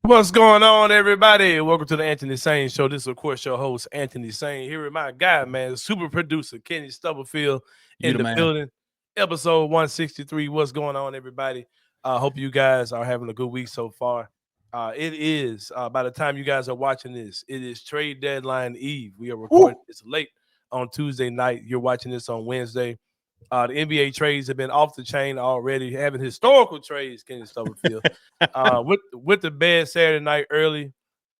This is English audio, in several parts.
What's going on, everybody? Welcome to the Anthony Sain Show. This is, of course, your host, Anthony Sain. Here with my guy, man, super producer, Kenny Stubblefield You in the the man. building. Episode 163. What's going on, everybody? I hope you guys are having a good week so far. It is, by the time you guys are watching this, it is trade deadline eve. We are recording Woo. this late on Tuesday night. You're watching this on Wednesday. The NBA trades have been off the chain already, having historical trades, Kenny Stubblefield. With the bed Saturday night early.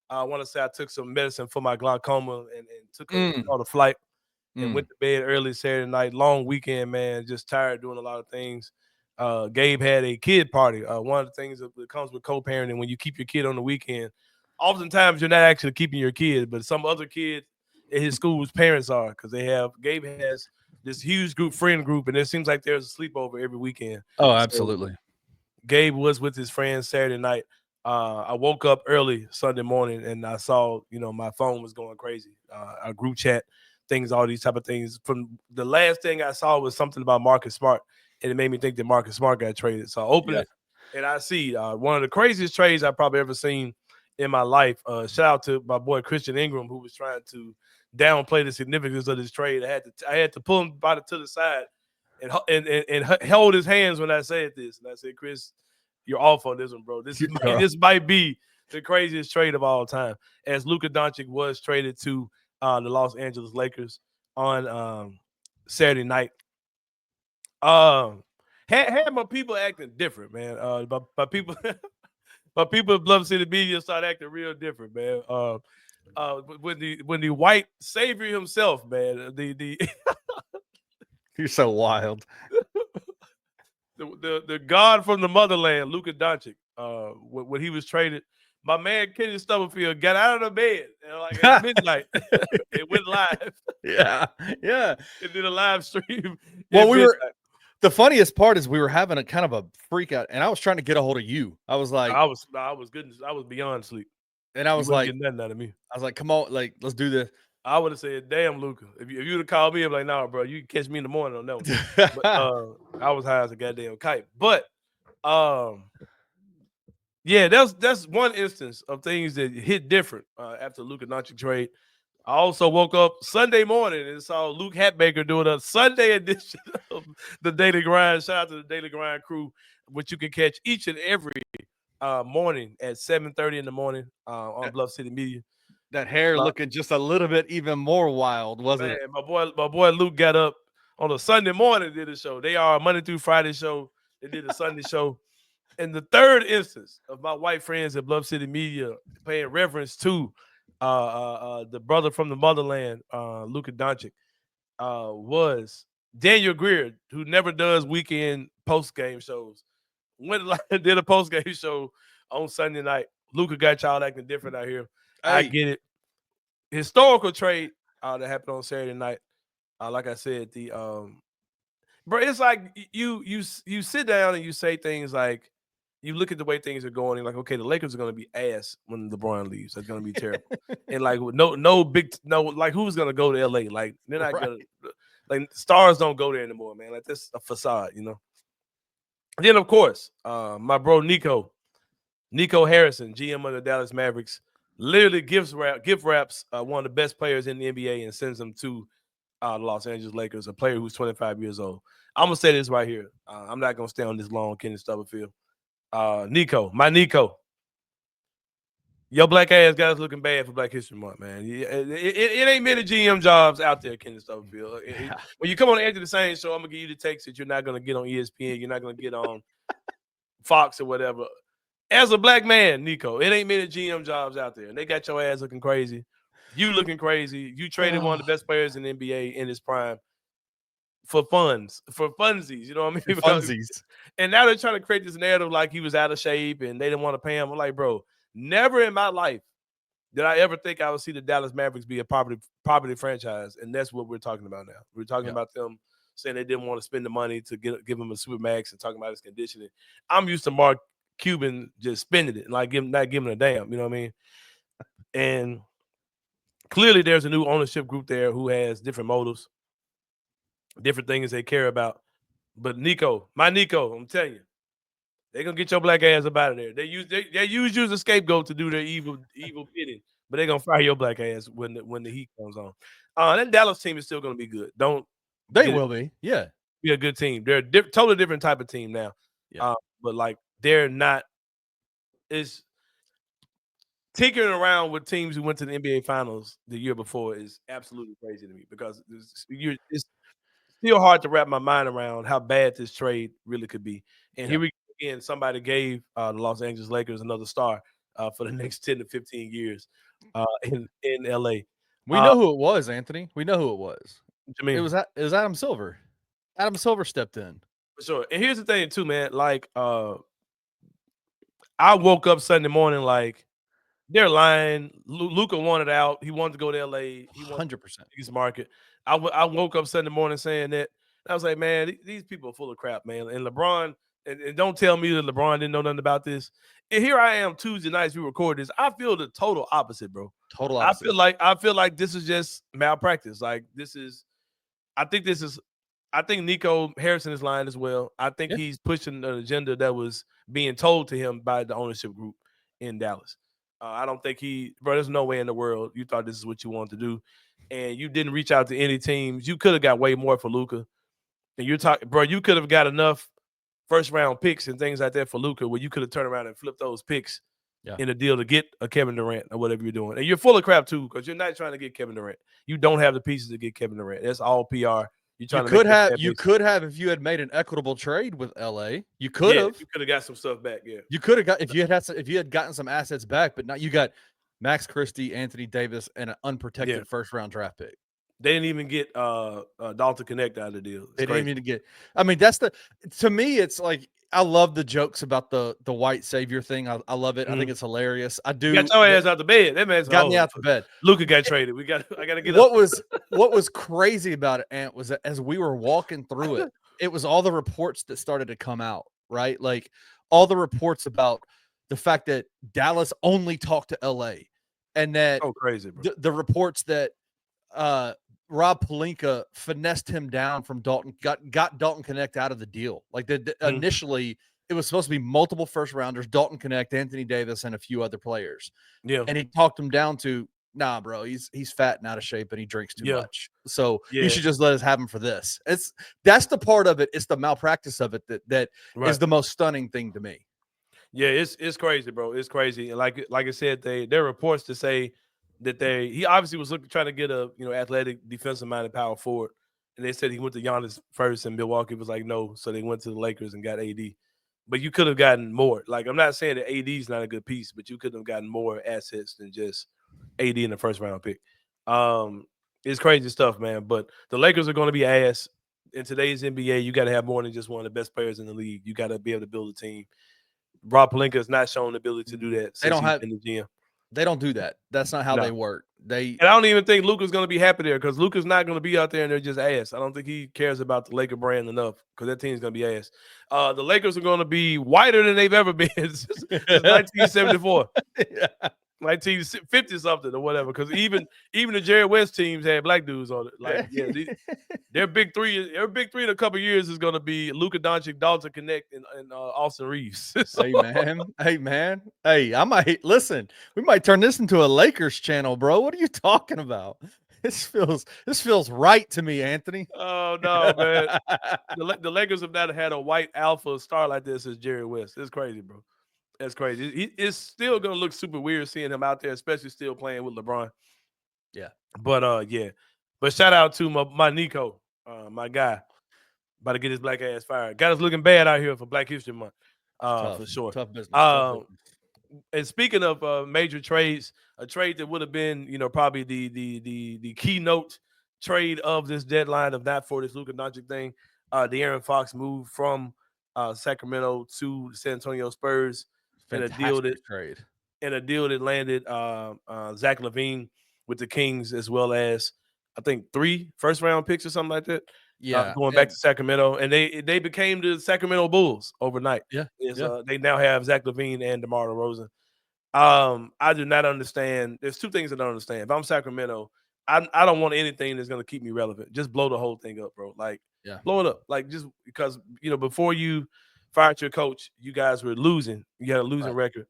I want to say I took some medicine for my glaucoma and took caught a flight and went to bed early Saturday night. Long weekend, man. Just tired doing a lot of things. Gabe had a kid party. One of the things that comes with co-parenting when you keep your kid on the weekend, oftentimes you're not actually keeping your kid, but some other kid at his school's parents are because Gabe has this huge friend group, and it seems like there's a sleepover every weekend. Oh, So absolutely. Gabe was with his friends Saturday night. I woke up early Sunday morning and I saw, my phone was going crazy. Our group chat, things, all these type of things. From the last thing I saw was something about Marcus Smart, and it made me think that Marcus Smart got traded. So I open Yeah. it and I see one of the craziest trades I've probably ever seen in my life. Shout out to my boy Christian Ingram, who was trying to downplay the significance of this trade. I had to pull him to the side and hold his hands when I said this. And I said, Chris, you're off on this one, bro. This might be the craziest trade of all time. As Luka Doncic was traded to the Los Angeles Lakers on Saturday night. Had my people acting different, man. But people but people in Bluff City media start acting real different, man. When the white savior himself, man, the You're so wild. the god from the motherland, Luka Doncic, when he was traded, my man Kenny Stubblefield got out of the bed like at midnight. It went live. Yeah. Yeah. It did a live stream. Well, the funniest part is we were having a kind of a freak out, and I was trying to get a hold of you. I was like, I was beyond sleep. and I You was wouldn't like, get nothing out of me. come on, like, let's do this. I would have said, "Damn, Luka, if you'd have called me, I'm like, nah, bro, you can catch me in the morning on that one." But I was high as a goddamn kite. But yeah, that's one instance of things that hit different after Luka Doncic trade. I also woke up Sunday morning and saw Luke Hatbaker doing a Sunday edition of the Daily Grind. Shout out to the Daily Grind crew, which you can catch each and every morning at 7:30 in the morning on Bluff City Media. That hair Uh, looking just a little bit even more wild, wasn't Man, it? my boy Luke got up on a Sunday morning, did a show. They are a Monday through Friday show. They did a Sunday show. And the third instance of my white friends at Bluff City Media paying reverence to the brother from the motherland, Luka Doncic, was Daniel Greer, who never does weekend post game shows. Did a post game show on Sunday night. Luka got y'all acting different out here. I Hey, get it. Historical trade that happened on Saturday night. Like I said, bro, it's like you sit down and you say things like, you look at the way things are going, and like, okay, the Lakers are going to be ass when LeBron leaves. That's going to be terrible. And like, like, who's going to go to LA? Like, they're not right. going to, like, stars don't go there anymore, man. Like, that's a facade, And then, of course, my bro Nico Harrison, GM of the Dallas Mavericks, literally gift wraps one of the best players in the NBA and sends them to the Los Angeles Lakers, a player who's 25 years old. I'm gonna say this right here. I'm not gonna stay on this long, Kenny Stubblefield. Nico, your black ass got us looking bad for Black History Month, man. It ain't many GM jobs out there, Kenny Stubblefield. When you come on Anthony the Same Show, I'm gonna give you the takes that you're not gonna get on ESPN. You're not gonna get on Fox or whatever. As a black man, Nico, it ain't many GM jobs out there, and they got your ass looking crazy. You looking crazy. You traded one of the best players in the NBA in his prime for funsies. You know what I mean? Funsies. And now they're trying to create this narrative like he was out of shape and they didn't want to pay him. I'm like, bro, never in my life did I ever think I would see the Dallas Mavericks be a property franchise, and that's what we're talking about now. We're talking about them saying they didn't want to spend the money to give him a supermax and talking about his conditioning. I'm used to Mark Cuban just spending it, like not giving a damn. You know what I mean? And clearly, there's a new ownership group there who has different motives, different things they care about. But Nico, I'm telling you, They're gonna get your black ass up out of there. They use you as a scapegoat to do their evil bidding, but they're gonna fire your black ass when the heat comes on. That Dallas team is still gonna be good. Don't They get it. will be. Yeah. Be a good team. They're a totally different type of team now. Yeah. But like they're not is tinkering around with teams who went to the NBA Finals the year before is absolutely crazy to me because it's still hard to wrap my mind around how bad this trade really could be. And here we go again. Somebody gave the Los Angeles Lakers another star for the next 10 to 15 years in LA. We know who it was, Anthony. We know who it was. What you mean? It was Adam Silver. Adam Silver stepped in. For sure. And here's the thing too, man. Like I woke up Sunday morning like they're lying. Luka wanted out. He wanted to go to LA. He 100%. His market. I woke up Sunday morning saying that. I was like, man, these people are full of crap, man. And LeBron, and don't tell me that LeBron didn't know nothing about this. And here I am Tuesday nights we record this. I feel the total opposite, bro. Total opposite. I feel like this is just malpractice. Like I think Nico Harrison is lying as well. I think he's pushing an agenda that was being told to him by the ownership group in Dallas. I don't think there's no way in the world you thought this is what you wanted to do. And you didn't reach out to any teams. You could have got way more for Luka. And you're talking, bro, you could have got enough first round picks and things like that for Luka where you could have turned around and flipped those picks in a deal to get a Kevin Durant or whatever you're doing. And you're full of crap too, because you're not trying to get Kevin Durant. You don't have the pieces to get Kevin Durant. That's all PR. You could have if you had made an equitable trade with LA. You could have. You could have got some stuff back. Yeah. You could have got if you had gotten some assets back, but now you got Max Christie, Anthony Davis, and an unprotected first round draft pick. They didn't even get Dalton Connect out of the deal. They didn't even get. I mean, to me, it's like I love the jokes about the white savior thing. I love it. I think it's hilarious. I do. You got your ass out the bed. That man's got me out the bed. Luka got traded. I gotta get what up. What was crazy about it, Ant, was that as we were walking through it, it was all the reports that started to come out, right? Like all the reports about the fact that Dallas only talked to LA and that crazy, bro. The reports that Rob Pelinka finessed him down from Dalton, got Dalton Connect out of the deal. Like initially, it was supposed to be multiple first rounders, Dalton Connect, Anthony Davis, and a few other players. Yeah, and he talked him down to, nah, bro, he's fat and out of shape, and he drinks too much. So you should just let us have him for this. That's the part of it. It's the malpractice of it that is the most stunning thing to me. Yeah, it's crazy, bro. It's crazy. And like I said, there are reports to say that he obviously was trying to get a athletic defensive minded power forward, and they said he went to Giannis first, and Milwaukee was like no, so they went to the Lakers and got AD. But you could have gotten more. Like I'm not saying that AD is not a good piece, but you could have gotten more assets than just AD in the first round pick. It's crazy stuff, man. But the Lakers are going to be ass in today's NBA. You got to have more than just one of the best players in the league. You got to be able to build a team. Rob Pelinka has not shown the ability to do that. They don't have in the gym. They don't do that. That's not how they work. And I don't even think Luka's going to be happy there because Luka's not going to be out there and they're just ass. I don't think he cares about the Laker brand enough because that team's going to be ass. The Lakers are going to be whiter than they've ever been since 1974. 1950 something or whatever. Because even the Jerry West teams had black dudes on it. Like, their big three. Their big three in a couple of years is going to be Luka Doncic, Dalton Connect, and Austin Reeves. Hey man. Hey, I might listen. We might turn this into a Lakers channel, bro. What are you talking about? This feels right to me, Anthony. Oh no, man. The Lakers have not had a white alpha star like this as Jerry West. It's crazy, bro. That's crazy. It's still gonna look super weird seeing him out there, especially still playing with LeBron. Yeah. But But shout out to my Nico, my guy. About to get his black ass fired. Got us looking bad out here for Black History Month. For sure. Tough business. And speaking of major trades, a trade that would have been, probably the keynote trade of this deadline, of not for this Luka Doncic thing. DeAaron Fox moved from Sacramento to San Antonio Spurs in a deal that landed Zach LaVine with the Kings, as well as I think 3 first-round picks or something like that. Yeah, going back to Sacramento, and they became the Sacramento Bulls overnight. They now have Zach LaVine and DeMar DeRozan. I do not understand. There's 2 things I don't understand. If I'm Sacramento, I don't want anything that's going to keep me relevant. Just blow the whole thing up, bro. Like, blow it up. Like, just because before you fired your coach. You guys were losing. You had a losing Right. record.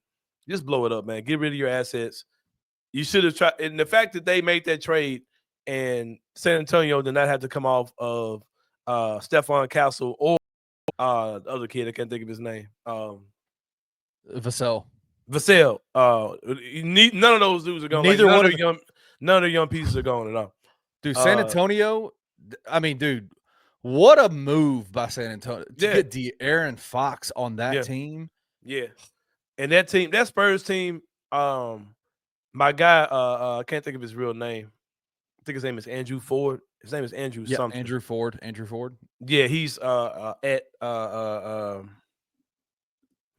Just blow it up, man. Get rid of your assets. You should have tried. And the fact that they made that trade and San Antonio did not have to come off of Stephon Castle or the other kid, I can't think of his name. Vassell. Vassell. None of those dudes are going. Neither one of none of the young pieces are going at all. Dude, San Antonio, I mean, dude, what a move by San Antonio to get DeAaron Fox on that team. Yeah. And that team, that Spurs team, my guy, I can't think of his real name. I think his name is Andrew Ford. His name is Andrew something. Andrew Ford. Yeah, he's at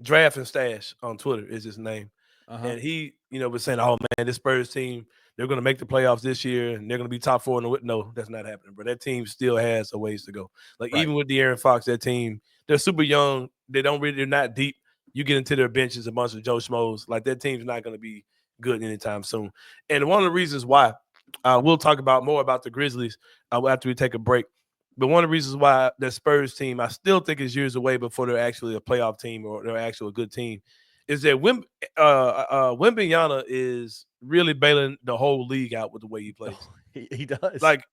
Draft and Stash on Twitter is his name. And he, was saying, oh, man, this Spurs team, they're going to make the playoffs this year, and they're going to be top 4 in the – no, that's not happening. But that team still has a ways to go. Like, even with De'Aaron Fox, that team, they're super young. They're not deep. You get into their benches, a bunch of Joe Schmoes. Like, that team's not going to be good anytime soon. And one of the reasons why we'll talk more about the Grizzlies after we take a break. But one of the reasons why that Spurs team, I still think is years away before they're actually a playoff team or they're actually a good team, is that Wembanyama is really bailing the whole league out with the way he plays. He does. Like,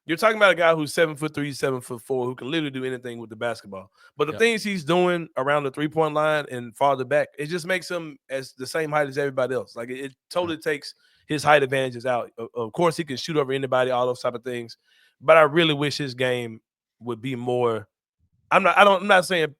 you're talking about a guy who's 7'3", 7'4", who can literally do anything with the basketball. But the things he's doing around the 3-point line and farther back, it just makes him as the same height as everybody else. Like, it totally takes his height advantages out. Of course, he can shoot over anybody, all those type of things. But I really wish his game would be more. I'm not saying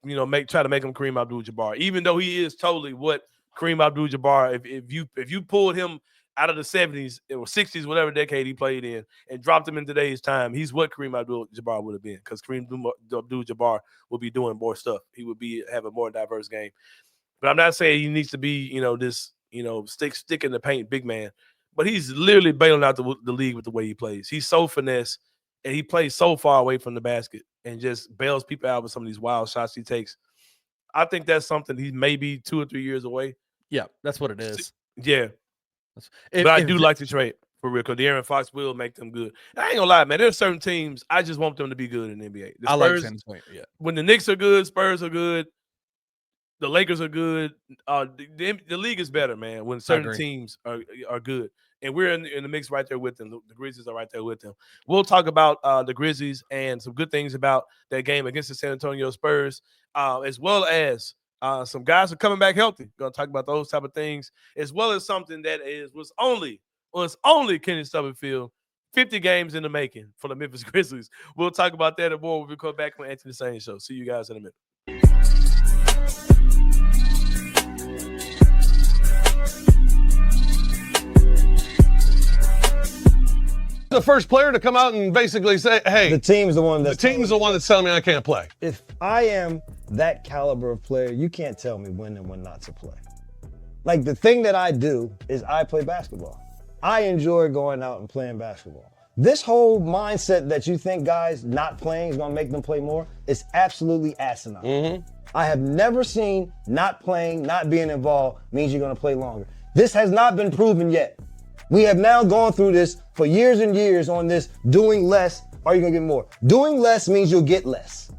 try to make him Kareem Abdul-Jabbar, even though he is totally what Kareem Abdul-Jabbar. If you pulled him out of the 70s or 60s, whatever decade he played in, and dropped him in today's time, he's what Kareem Abdul-Jabbar would have been, because Kareem Abdul-Jabbar would be doing more stuff. He would have a more diverse game. But I'm not saying he needs to be this stick in the paint big man. But he's literally bailing out the league with the way he plays. He's so finesse, and he plays so far away from the basket and just bails people out with some of these wild shots he takes. I think that's something he's maybe 2 or 3 years away. Yeah, that's what it is. Yeah. But I do like the trade, for real, because De'Aaron Fox will make them good. I ain't going to lie, man. There's certain teams, I just want them to be good in the NBA. I like San Antonio, yeah. When the Knicks are good, Spurs are good, the Lakers are good. The league is better, man, when certain teams are good. And we're in the mix right there with them. The Grizzlies are right there with them. We'll talk about the Grizzlies and some good things about that game against the San Antonio Spurs, as well as some guys are coming back healthy. Going to talk about those type of things, as well as something that was only Kenny Stubblefield, 50 games in the making for the Memphis Grizzlies. We'll talk about that and more when we come back on Anthony Sain Show. See you guys in a minute. The first player to come out and basically say, hey, the team's the one that's telling me I can't play. If I am that caliber of player, you can't tell me when and when not to play. Like, the thing that I do is I play basketball. I enjoy going out and playing basketball. This whole mindset that you think guys not playing is going to make them play more is absolutely asinine. I have never seen not playing, not being involved means you're going to play longer. This has not been proven yet. We have now gone through this for years and years on this doing less, are you going to get more? Doing less means you'll get less.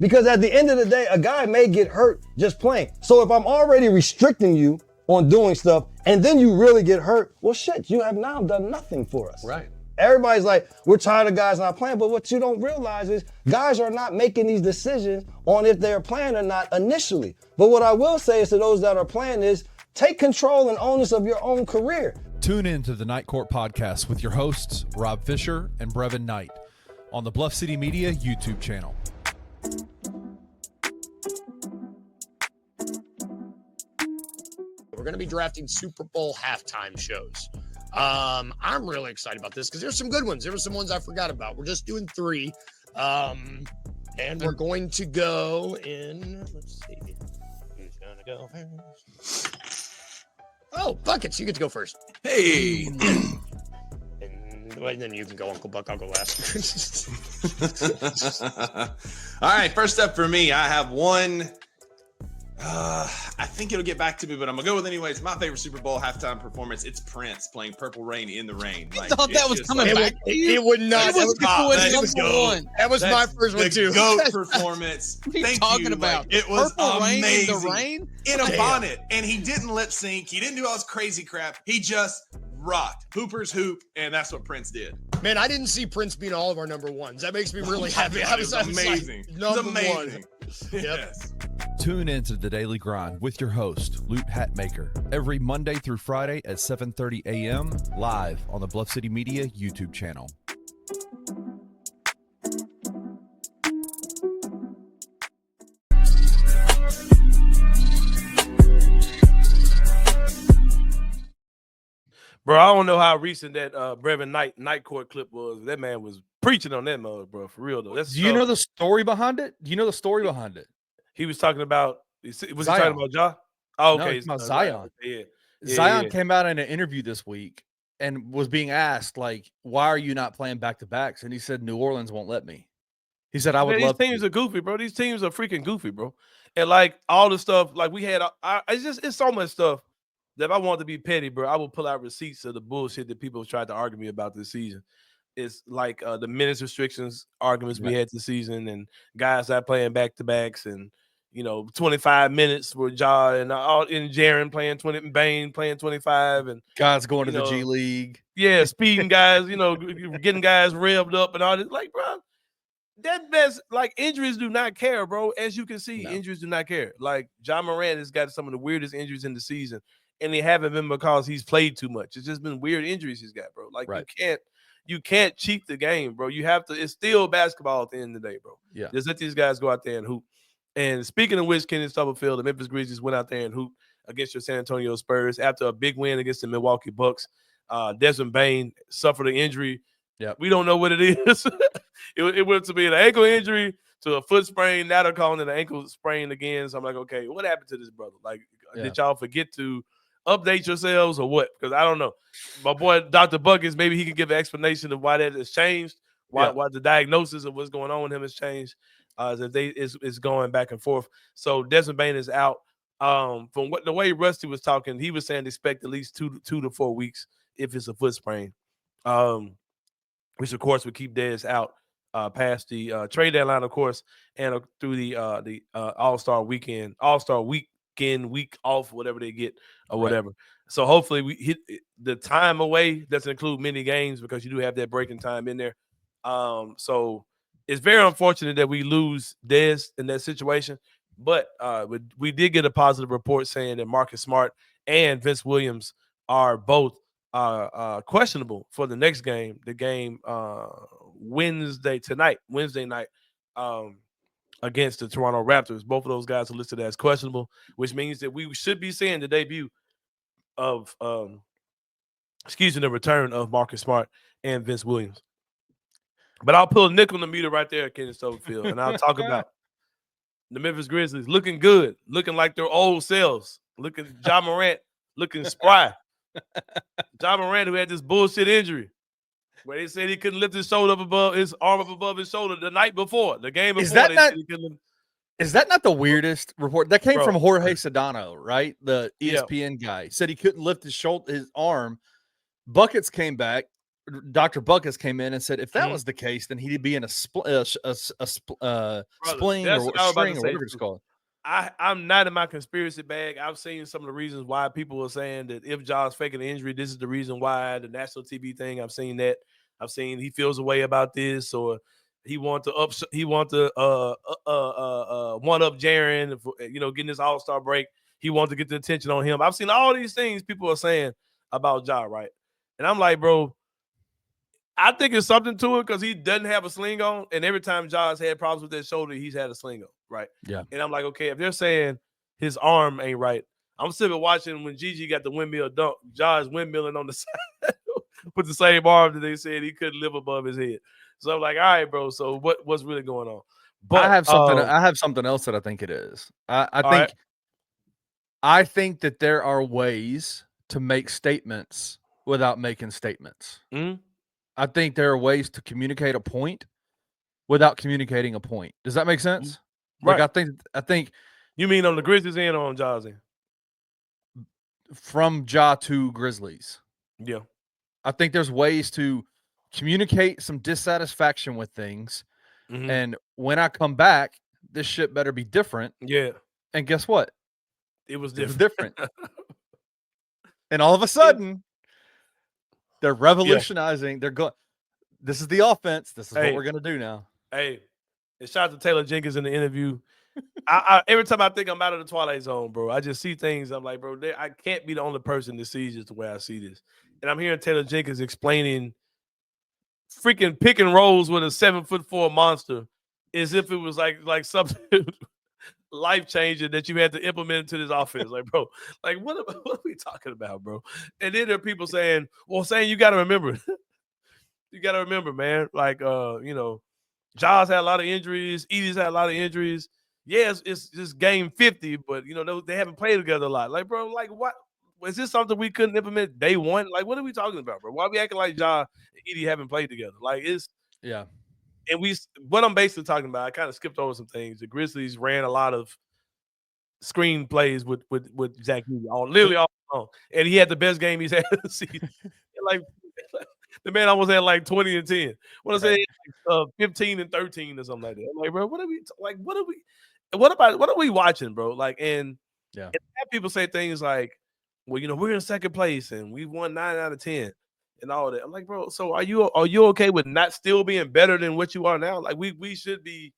Because at the end of the day, a guy may get hurt just playing. So if I'm already restricting you on doing stuff and then you really get hurt, well, shit, you have now done nothing for us. Right. Everybody's like, we're tired of guys not playing, but what you don't realize is guys are not making these decisions on if they're playing or not initially. But what I will say is to those that are playing is take control and onus of your own career. Tune in to the Night Court Podcast with your hosts, Rob Fisher and Brevin Knight, on the Bluff City Media YouTube channel. We're going to be drafting Super Bowl halftime shows. I'm really excited about this because there's some good ones. There were some ones I forgot about. We're just doing 3. And we're going to go in, let's see, who's going to go first? Oh, Buckets, you get to go first. Hey. And then you can go, Uncle Buck. I'll go last. All right, first up for me, I have one I think it'll get back to me, but I'm gonna go with anyways. My favorite Super Bowl halftime performance. It's Prince playing "Purple Rain" in the rain. I thought that was coming It back would, to you. it would not. It was top. going That number is goat. one. That was my That's first one the too. GOAT performance. What are you Thank talking you. about? Like, it was Purple Rain amazing. in the rain? In a Damn. bonnet, and he didn't lip sync. He didn't do all this crazy crap. He just rocked. Hoopers hoop, and that's what Prince did. Man, I didn't see Prince being all of our number ones. That makes me really happy. It was amazing. Like, It was number amazing. one. Yes. Tune into the Daily Grind with your host, Loot Hatmaker, every Monday through Friday at 7:30 a.m. live on the Bluff City Media YouTube channel. Bro, I don't know how recent that Brevin Night Court clip was. That man was preaching on that mug, bro. For real though. That's Do you know the story behind it? Do you know the story behind it? he was talking about? Was he Zion. talking about Ja? Oh, No, okay, he's about Zion. Yeah. Zion yeah. came out in an interview this week and was being asked, like, why are you not playing back-to-backs? And he said, New Orleans won't let me. He said, I would Man, love these teams to. are goofy, bro. These teams are freaking goofy, bro. And like all the stuff, like we had, it's so much stuff that if I wanted to be petty, bro, I would pull out receipts of the bullshit that people tried to argue me about this season. It's like the minutes restrictions arguments we had this season, and guys not playing back to backs, and 25 minutes for Ja and Jaren playing 20, and Bane playing 25, and Guys going to the G League. yeah, speeding guys, getting guys revved up and all this. Like, bro, that best, like, injuries do not care, bro. As you can see, injuries do not care. Like, Ja Morant has got some of the weirdest injuries in the season, and they haven't been because he's played too much. It's just been weird injuries he's got, bro. Like, you can't cheat the game, bro. You have to. It's still basketball at the end of the day, bro. Yeah. Just let these guys go out there and hoop. And speaking of which, Kenny Stubblefield, the Memphis Grizzlies went out there and hooped against your San Antonio Spurs after a big win against the Milwaukee Bucks. Desmond Bane suffered an injury. Yeah, we don't know what it is. it went to be an ankle injury to a foot sprain. Now they're calling it an ankle sprain again. So I'm like, okay, what happened to this brother? Like, did y'all forget to update yourselves or what? Because I don't know. My boy Dr. Buckets, maybe he can give an explanation of why that has changed, why the diagnosis of what's going on with him has changed. It's going back and forth. So Desmond Bane is out. From the way Rusty was talking, he was saying expect at least 2 to 4 weeks if it's a foot sprain. Which of course would keep Dez out past the trade deadline, of course, and through the All-Star weekend, week off, whatever they get or whatever. So hopefully we hit the time away. Doesn't include many games because you do have that breaking time in there. So it's very unfortunate that we lose Dez in that situation, but we did get a positive report saying that Marcus Smart and Vince Williams are both questionable for the next game, the game Wednesday night against the Toronto Raptors. Both of those guys are listed as questionable, which means that we should be seeing the debut of the return of Marcus Smart and Vince Williams. But I'll pull a nickel in the meter right there, Kenny Stubblefield, and I'll talk about the Memphis Grizzlies looking good, looking like their old selves, looking Ja Morant looking spry. Ja Morant, who had this bullshit injury where they said he couldn't lift his arm up above his shoulder the night before, the game before. Is that not the weirdest report? That came from Jorge Sedano, right? The ESPN guy said he couldn't lift his arm. Buckets came back. Dr. Buckets came in and said if that was the case, then he'd be in a spling or a string or whatever it's called. I'm not in my conspiracy bag. I've seen some of the reasons why people are saying that if Ja's faking the injury, this is the reason why. The national TV thing, I've seen that. I've seen he feels a way about this, or he want to one up Jaren, getting this All-Star break. He wants to get the attention on him. I've seen all these things people are saying about Ja, right? And I'm like, bro, I think it's something to it because he doesn't have a sling on, and every time Ja's had problems with that shoulder, he's had a sling on, right? Yeah. And I'm like, okay, if they're saying his arm ain't right, I'm still watching when Gigi got the windmill dunk. Ja's windmilling on the side with the same arm that they said he couldn't live above his head. So I'm like, all right, bro. So what's really going on? But I have something else that I think it is. I think that there are ways to make statements without making statements. Mm-hmm. I think there are ways to communicate a point without communicating a point. Does that make sense? Right. Like I think You mean on the Grizzlies end or on Jaws end? From Ja to Grizzlies. Yeah. I think there's ways to communicate some dissatisfaction with things. Mhm. And when I come back, this shit better be different. Yeah. And guess what? It was It was different. different. And all of a sudden, they're revolutionizing. They're going, this is the offense. This is what we're going to do now. Hey, and shout out to Taylor Jenkins in the interview. I every time I think I'm out of the Twilight Zone, bro, I just see things. I'm like, bro, I can't be the only person that sees this the way I see this. And I'm hearing Taylor Jenkins explaining freaking pick and rolls with a 7'4" monster as if it was like something life changing that you had to implement into this offense. Like, bro, like what are we talking about, bro? And then there are people saying, well, saying you got to remember, you got to remember, man. Like, you know, Jaws had a lot of injuries. Edie's had a lot of injuries. Yes, it's just game 50, but you know they haven't played together a lot. Like, bro, like what? Was this something we couldn't implement day one? Like, what are we talking about, bro? Why are we acting like Ja and Edie haven't played together? Like, it's And what I'm basically talking about, I kind of skipped over some things. The Grizzlies ran a lot of screen plays with Zach Edey literally all along, and he had the best game he's had this season. Like the man almost had like 20 and 10. What I say, 15 and 13 or something like that. I'm like, bro, what are we watching, bro? Like, and have people say things like, well, you know, we're in second place and we won 9 out of 10 and all that. I'm like, bro, so are you okay with not still being better than what you are now? Like, we should be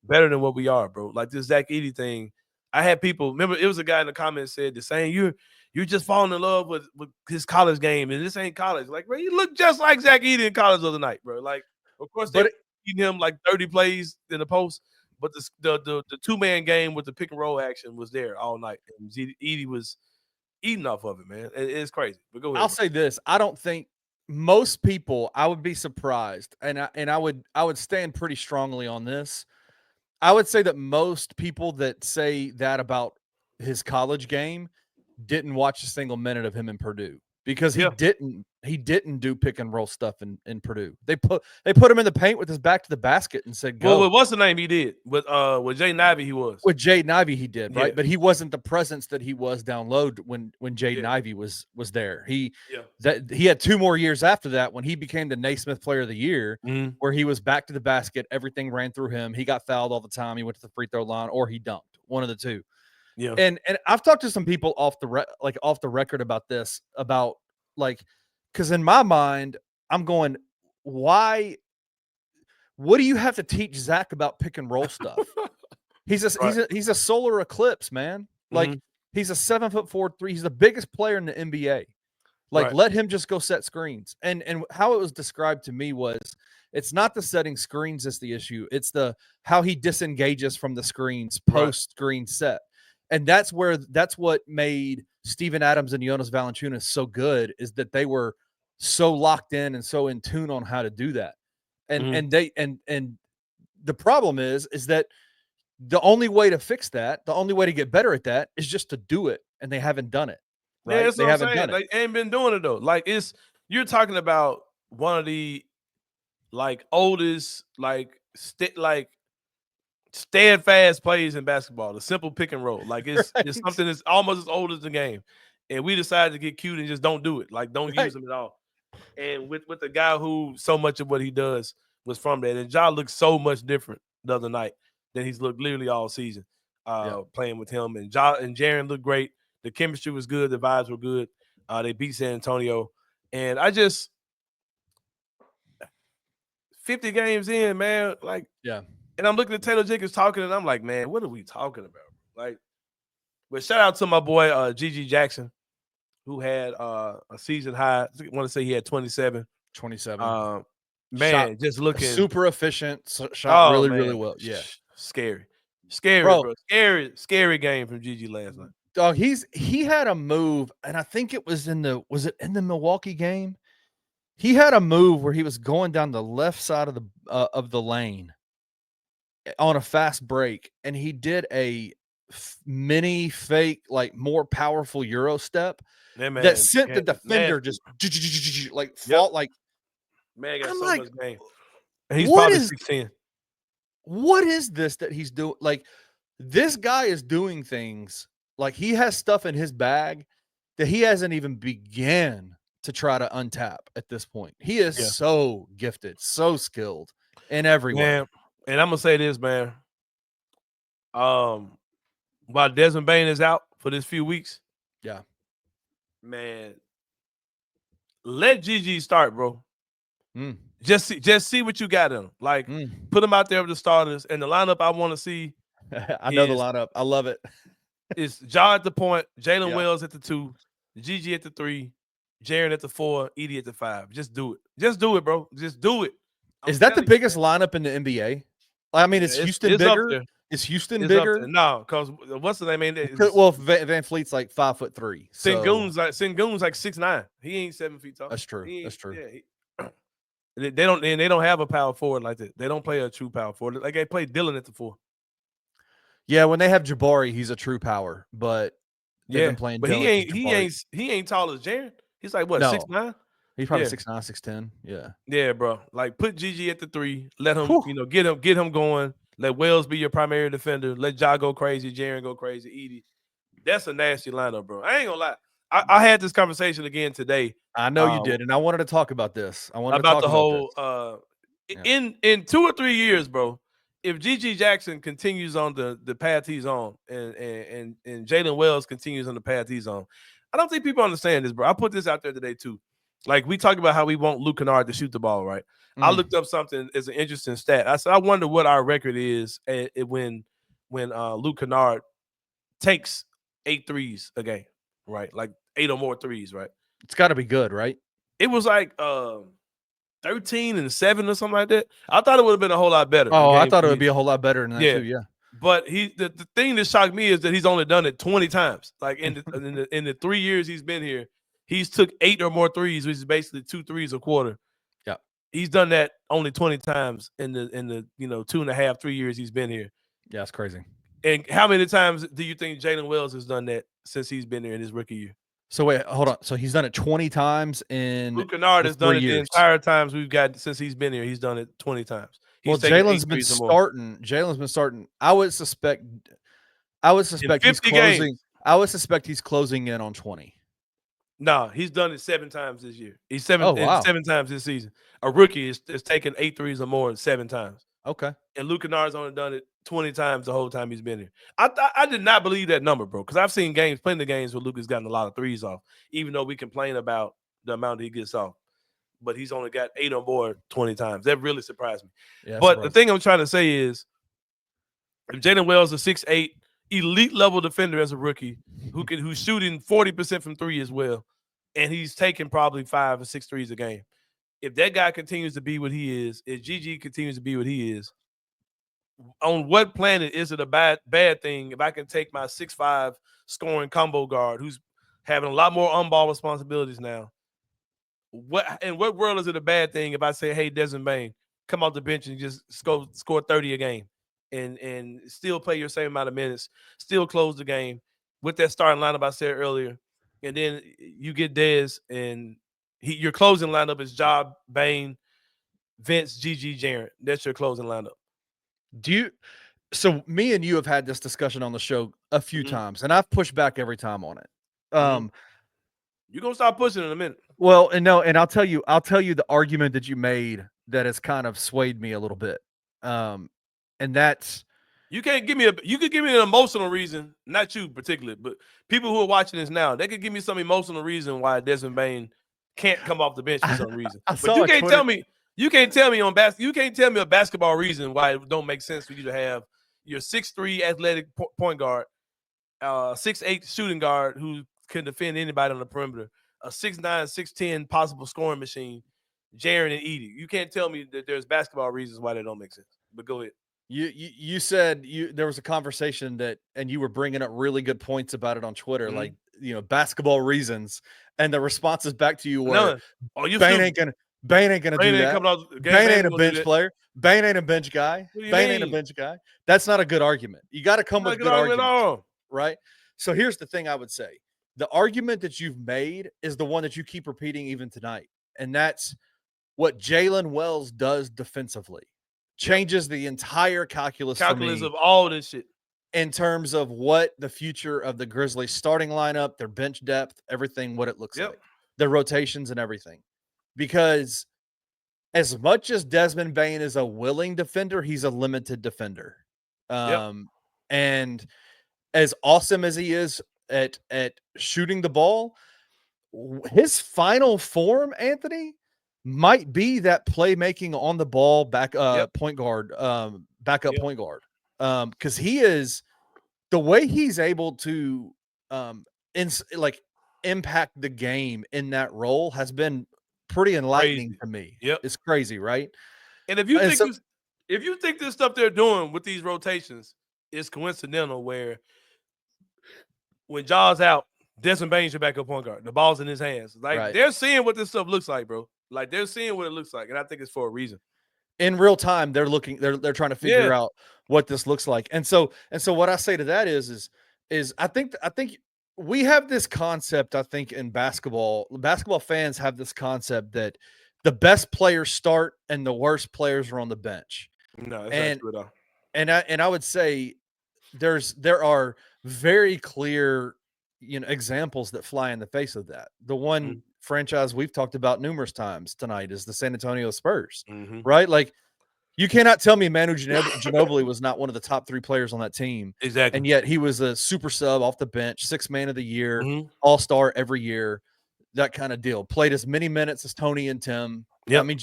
better than what we are, bro. Like this Zach Edey thing. I had people remember it was a guy in the comments said the same, you're just falling in love with his college game, and this ain't college. Like, bro, you look just like Zach Edey in college the other night, bro. Like, of course they beating him like 30 plays in the post, but the two-man game with the pick and roll action was there all night. And Edey was eating off of it, man. It's crazy. But go ahead. I'll say this. I don't think most people, I would be surprised, and I would stand pretty strongly on this. I would say that most people that say that about his college game didn't watch a single minute of him in Purdue, because he didn't do pick and roll stuff in Purdue. They put him in the paint with his back to the basket and said, go. Well, what's the name he did? With Jaden Ivey he was. With Jaden Ivey he did, right? But he wasn't the presence that he was down low when Jaden Ivey was there. He had 2 more years after that when he became the Naismith Player of the Year, where he was back to the basket, everything ran through him. He got fouled all the time. He went to the free throw line or he dunked, one of the two. Yeah. And I've talked to some people off the record about this, about like, because in my mind, I'm going, what do you have to teach Zach about pick and roll stuff? He's a solar eclipse, man. Like he's a 7'4" 3. He's the biggest player in the NBA. Like, let him just go set screens. And how it was described to me was, it's not the setting screens that's the issue. It's how he disengages from the screens post screen set. And that's what made Steven Adams and Jonas Valanciunas so good, is that they were so locked in and so in tune on how to do that. And the problem is that the only way to fix that, the only way to get better at that, is just to do it. And they haven't done it. Right? Yeah, that's they what haven't I'm saying. done it. They ain't been doing it though. Like, you're talking about one of the oldest steadfast plays in basketball, the simple pick and roll. Like it's something that's almost as old as the game. And we decided to get cute and just don't do it. Like, don't use them at all. And with the guy who so much of what he does was from that. And Ja looked so much different the other night than he's looked literally all season playing with him. And Ja and Jaren looked great. The chemistry was good. The vibes were good. They beat San Antonio. And 50 games in, man, like, and I'm looking at Taylor Jenkins talking, and I'm like, man, what are we talking about? Like, but shout out to my boy Gigi Jackson, who had a season high. I want to say he had 27. 27. Man, just looking super efficient. Shot really, man. really well. Yeah, scary, bro. Scary game from Gigi last night. Dog, he had a move, and I think it was in the Milwaukee game. He had a move where he was going down the left side of the lane on a fast break, and he did a mini fake, like more powerful Euro step that sent the defender just like fault. Like, man, got I'm so like, much game. And he's probably 16. What is this that he's doing? Like, This guy is doing things like he has stuff in his bag that he hasn't even began to try to untap at this point. He is Yeah. so gifted, so skilled in every way. Man, and I'm gonna say this, man. While Desmond Bane is out for this few weeks, Yeah. man, let GG start, bro. Mm. Just see what you got in him. Like, put him out there with the starters. And the lineup I want to see I know the lineup. I love it. is Ja at the point, Jalen Wells at the 2, GG at the 3, Jaren at the 4, Edie at the 5. Just do it. Just do it, bro. Just do it. Is that the biggest lineup in the NBA? I mean, is Houston bigger? Is Houston bigger? No, because what's the name? Well, Van Fleet's like 5'3". Sengun's like 6'9". He ain't 7 feet tall. That's true. That's true. Yeah, they don't have a power forward like that. They don't play a true power forward. Like they play Dylan at the 4. Yeah, when they have Jabari, he's a true power, but been playing. But Dylan he ain't tall as Jaren. He's like what, 6'9"? He's probably 6'9", 6'10". Yeah. Yeah, bro. Like put GG at the 3. Let him, get him going. Let Wells be your primary defender. Let Ja go crazy. Jaren go crazy. Edie. That's a nasty lineup, bro. I ain't gonna lie. I had this conversation again today. I know you did, and I wanted to talk about this. I wanted about to talk the whole in 2 or 3 years, bro. If GG Jackson continues on the path he's on, and Jalen Wells continues on the path he's on, I don't think people understand this, bro. I put this out there today too. Like we talk about how we want Luka Doncic to shoot the ball, right? I looked up something as an interesting stat. I said I wonder what our record is when Luka Doncic takes 8 threes a game, right? Like 8 or more threes, right? It's got to be good, right? It was like 13 and 7 or something like that. I thought it would have been a whole lot better. Oh, I thought it would be a whole lot better than that too. Yeah. But the thing that shocked me is that he's only done it 20 times. Like in the 3 years he's been here, he's took 8 or more threes, which is basically 2 threes a quarter. Yeah. He's done that only 20 times in the 2.5, 3 years he's been here. Yeah, it's crazy. And how many times do you think Jalen Wells has done that since he's been there in his rookie year? So wait, hold on. So he's done it 20 times in Luka Doncic has done it the entire times we've got since he's been here. He's done it 20 times. Jalen's been starting. Jalen's been starting. I would suspect he's closing. Games. I would suspect he's closing in on 20. No, he's done it 7 times this year. He's 7 times this season. A rookie is taken 8 threes or more 7 times. Okay. And Luka Doncic's only done it 20 times the whole time he's been here. I did not believe that number, bro, because I've seen plenty of games where Luka's gotten a lot of threes off, even though we complain about the amount he gets off. But he's only got 8 or more 20 times. That really surprised me. Yeah, but the thing I'm trying to say is, if Jalen Wells is 6'8", elite level defender as a rookie, who's shooting 40% from 3 as well, and he's taking probably 5 or 6 threes a game. If that guy continues to be what he is, if GG continues to be what he is, on what planet is it a bad thing if I can take my 6'5" scoring combo guard who's having a lot more on-ball responsibilities now? In what world is it a bad thing if I say, hey, Desmond Bane, come off the bench and just score 30 a game and still play your same amount of minutes, still close the game with that starting lineup I said earlier, and then you get Dez and your closing lineup is Ja, Bane, Vince, GG, Jaren. That's your closing lineup. So me and you have had this discussion on the show a few times, and I've pushed back every time on it. You're gonna start pushing in a minute. Well, and I'll tell you the argument that you made that has kind of swayed me a little bit. And that's you could give me an emotional reason, not you particularly, but people who are watching this now, they could give me some emotional reason why Desmond Bane can't come off the bench for some reason. But you can't tell me. You can't tell me a basketball reason why it don't make sense for you to have your 6'3" athletic point guard, 6'8" shooting guard who can defend anybody on the perimeter, a 6'9", 6'10" possible scoring machine, Jaren and Edie. You can't tell me that there's basketball reasons why they don't make sense. But go ahead. You said there was a conversation and you were bringing up really good points about it on Twitter, like basketball reasons, and the responses back to you were, Bane ain't gonna do that. Bane ain't a bench player. Bane ain't a bench guy. Bane ain't a bench guy. That's not a good argument. You got to come with good arguments, right? So here's the thing I would say. The argument that you've made is the one that you keep repeating even tonight, and that's what Jalen Wells does defensively. Changes the entire calculus of all this shit. in terms of what the future of the Grizzlies starting lineup, their bench depth, everything, what it looks like, their rotations and everything. Because as much as Desmond Bane is a willing defender, he's a limited defender. And as awesome as he is at shooting the ball, his final form, Anthony, might be that playmaking on the ball point guard, backup point guard. Because he is the way he's able to impact the game in that role has been pretty enlightening to me. It's crazy, right? And if you think this stuff they're doing with these rotations is coincidental, where when Jaw's out, Desmond Bane's your backup point guard. The ball's in his hands. They're seeing what this stuff looks like, bro. Like they're seeing what it looks like, and I think it's for a reason. In real time, they're trying to figure out what this looks like. And so what I say to that is I think we have this concept, I think, in basketball fans have this concept that the best players start and the worst players are on the bench. No, that's not true at all. And I would say there are very clear, examples that fly in the face of that. The one franchise we've talked about numerous times tonight is the San Antonio Spurs, right? Like, you cannot tell me Manu Ginobili was not one of the top 3 players on that team. Exactly. And yet he was a super sub off the bench, 6th man of the year, all-star every year, that kind of deal. Played as many minutes as Tony and Tim. I mean,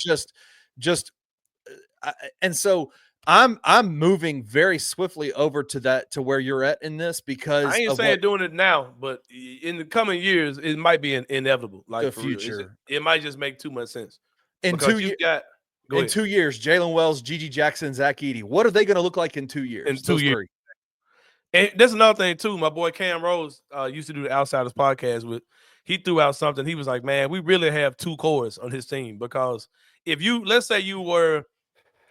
and so I'm moving very swiftly over to where you're at in this, because I ain't saying doing it now, but in the coming years, it might be inevitable. Like the future, it might just make too much sense. In 2 years, Jalen Wells, Gigi Jackson, Zach Edey. What are they going to look like in 2 years? In 2 years. And that's another thing too. My boy Cam Rose used to do the Outsiders podcast with. He threw out something. He was like, "Man, we really have 2 cores on his team, because if let's say you were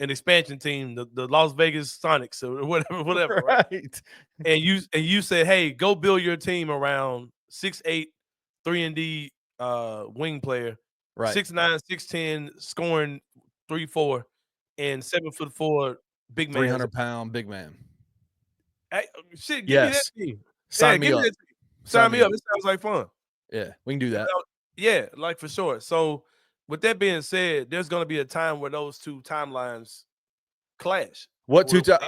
an expansion team, the Las Vegas Sonics or whatever, right? And you said, hey, go build your team around 6'8", 3-and-D wing player, right? 6'9", 6'10", scoring 3-4, and 7'4" big man, 300-pound big man. Hey, shit, give me that team. Sign me up. Sign me up. It sounds like fun. Yeah, we can do that. Yeah, like for sure. So with that being said, there's going to be a time where those 2 timelines clash.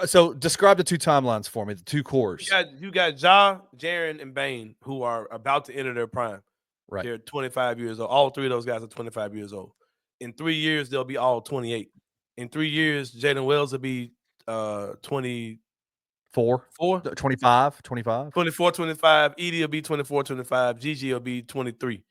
So describe the 2 timelines for me, the 2 cores. You got Ja, Jaren, and Bane, who are about to enter their prime. Right. They're 25 years old. All 3 of those guys are 25 years old. In 3 years, they'll be all 28. In 3 years, Jalen Wells will be 24, 25. 24, 25. Edie will be 24, 25. Gigi will be 23.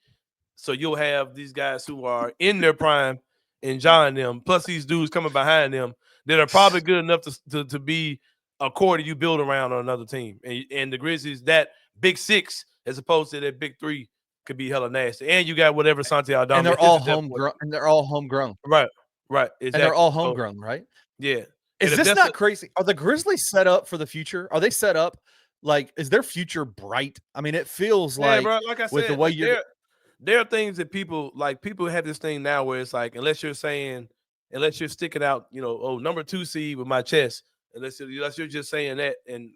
So you'll have these guys who are in their prime and Ja and them, plus these dudes coming behind them that are probably good enough to be a core that you build around on another team. And the Grizzlies, that big 6 as opposed to that big 3 could be hella nasty. And you got whatever Santi Aldama. And they're all homegrown. And they're all homegrown. Right. Exactly. And they're all homegrown, right? Yeah. Is this not crazy? Are the Grizzlies set up for the future? Are they set up? Like, is their future bright? I mean, it feels like, bro, like I said, with the way there are things that people have this thing now where it's like, unless you're sticking out, number 2 seed with my chest, unless you're just saying that and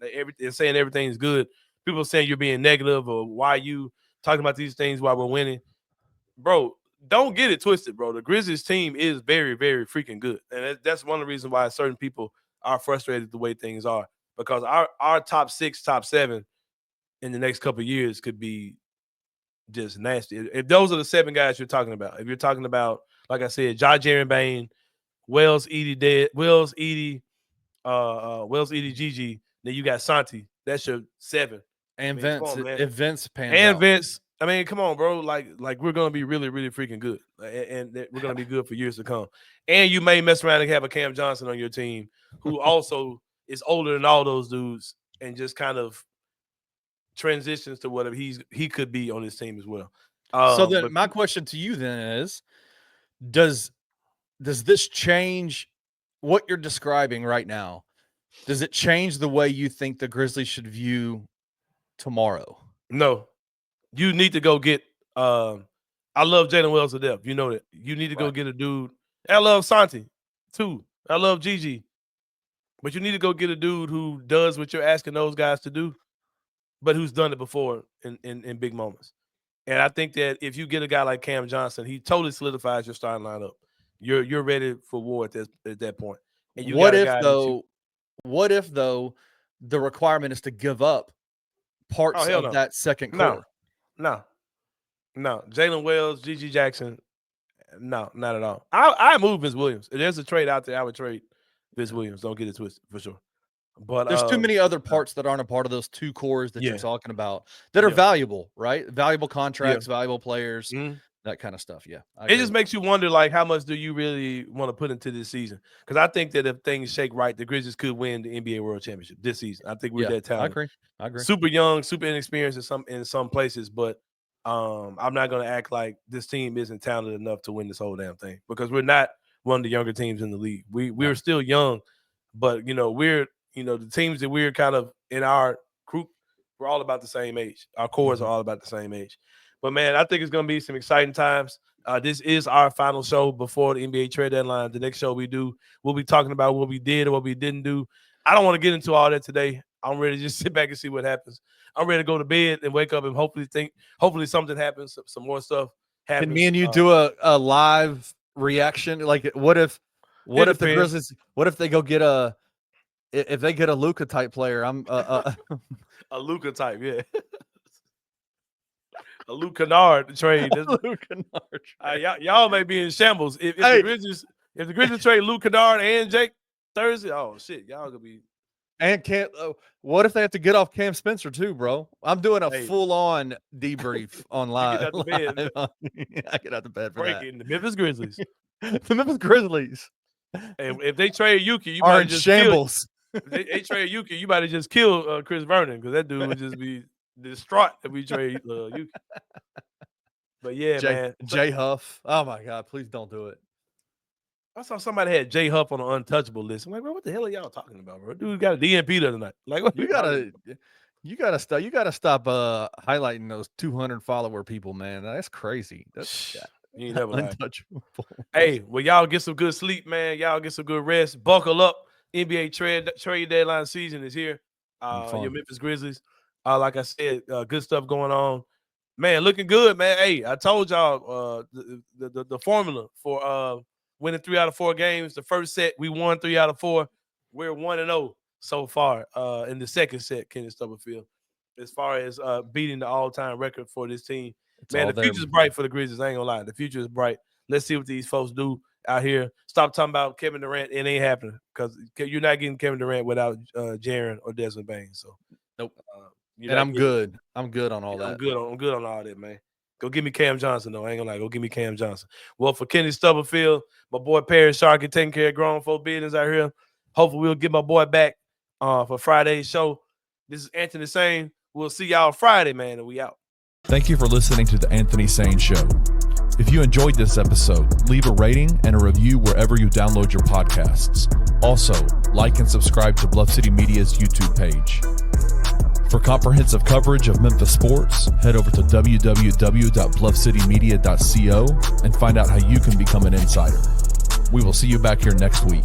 saying everything's good, people are saying you're being negative, or why are you talking about these things while we're winning? Bro, don't get it twisted, bro. The Grizzlies team is very, very freaking good. And that's one of the reasons why certain people are frustrated the way things are, because our top 6, top 7 in the next couple of years could be just nasty. If those are the 7 guys you're talking about, if you're talking about, like I said, Jaren Bane, Wells, Edie, Gigi, then you got Santi. That's your 7. And Vince, if Vince pans and out. Vince. I mean, come on, bro. Like we're gonna be really, really freaking good, and we're gonna be good for years to come. And you may mess around and have a Cam Johnson on your team, who also is older than all those dudes, and just kind of transitions to whatever he could be on his team as well. So then, my question to you then is, does this change what you're describing right now? Does it change the way you think the Grizzlies should view tomorrow? No. You need to go get I love Jalen Wells to death. You know that. You need to go get a dude. I love Santi too. I love Gigi. But you need to go get a dude who does what you're asking those guys to do, but who's done it before in big moments. And I think that if you get a guy like Cam Johnson, he totally solidifies your starting lineup. You're ready for war at that point. And you What if though the requirement is to give up parts of that second core? No. Jalen Wells, G.G. Jackson, no, not at all. I move Vince Williams. If there's a trade out there, I would trade Vince Williams. Don't get it twisted for sure. But there's too many other parts that aren't a part of those two cores that you're talking about that are valuable, right? Valuable contracts, valuable players, that kind of stuff. Yeah. It just makes you wonder, like, how much do you really want to put into this season? Because I think that if things shake right, the Grizzlies could win the NBA World Championship this season. I think we're that talented. I agree. Super young, super inexperienced in some places, but I'm not going to act like this team isn't talented enough to win this whole damn thing, because we're not one of the younger teams in the league. We're still young, but we're the teams that we're kind of in our group, we're all about the same age. Our cores are all about the same age. But man, I think it's going to be some exciting times. This is our final show before the NBA trade deadline. The next show we do, we'll be talking about what we did or what we didn't do. I don't want to get into all that today. I'm ready to just sit back and see what happens. I'm ready to go to bed and wake up and hopefully something happens, some more stuff happens. Can me and you do a live reaction? Like, what if the Grizzlies? What if they go get if they get a Luka type player? I'm a Luka type, yeah. A Luka Kennard trade. Y'all may be in shambles if the Grizzlies trade Luka Kennard and Jake Thursday. Oh shit, y'all gonna be. And what if they have to get off Cam Spencer too, bro? I'm doing a full-on debrief on live. Get out the bed. I get out the bed for breaking the Memphis Grizzlies. The Memphis Grizzlies. And if they trade Yuki, you are might in just shambles. If they trade Yuki, you might have just killed Chris Vernon, because that dude would just be distraught if we trade Yuki. But yeah, man. Jay Huff. Oh my God, please don't do it. I saw somebody had Jay Huff on an untouchable list. I'm like, bro, what the hell are y'all talking about, bro? Dude got a DNP the other night. Like, what you gotta stop highlighting those 200 follower people, man. That's crazy. That's you ain't never untouchable. Hey, well, y'all get some good sleep, man. Y'all get some good rest. Buckle up. NBA trade deadline season is here. Your Memphis Grizzlies. Like I said, good stuff going on. Man, looking good, man. Hey, I told y'all the formula for winning 3 out of 4 games. The first set, we won 3 out of 4. We're 1-0 so far in the second set, Kenny Stubblefield, as far as beating the all-time record for this team. Man, the future's bright for the Grizzlies. I ain't gonna lie. The future is bright. Let's see what these folks do out here. Stop talking about Kevin Durant. It ain't happening, because you're not getting Kevin Durant without Jaren or Desmond Bane. So nope. And I'm good. I'm good on all that. I'm good on all that, man. Go give me Cam Johnson, though. I ain't gonna lie. Go give me Cam Johnson. Well, for Kenny Stubblefield, my boy Perry Sharkey taking care of grown folk business out here. Hopefully, we'll get my boy back for Friday's show. This is Anthony Sain. We'll see y'all Friday, man, and we out. Thank you for listening to the Anthony Sain Show. If you enjoyed this episode, leave a rating and a review wherever you download your podcasts. Also, like and subscribe to Bluff City Media's YouTube page. For comprehensive coverage of Memphis sports, head over to www.bluffcitymedia.co and find out how you can become an insider. We will see you back here next week.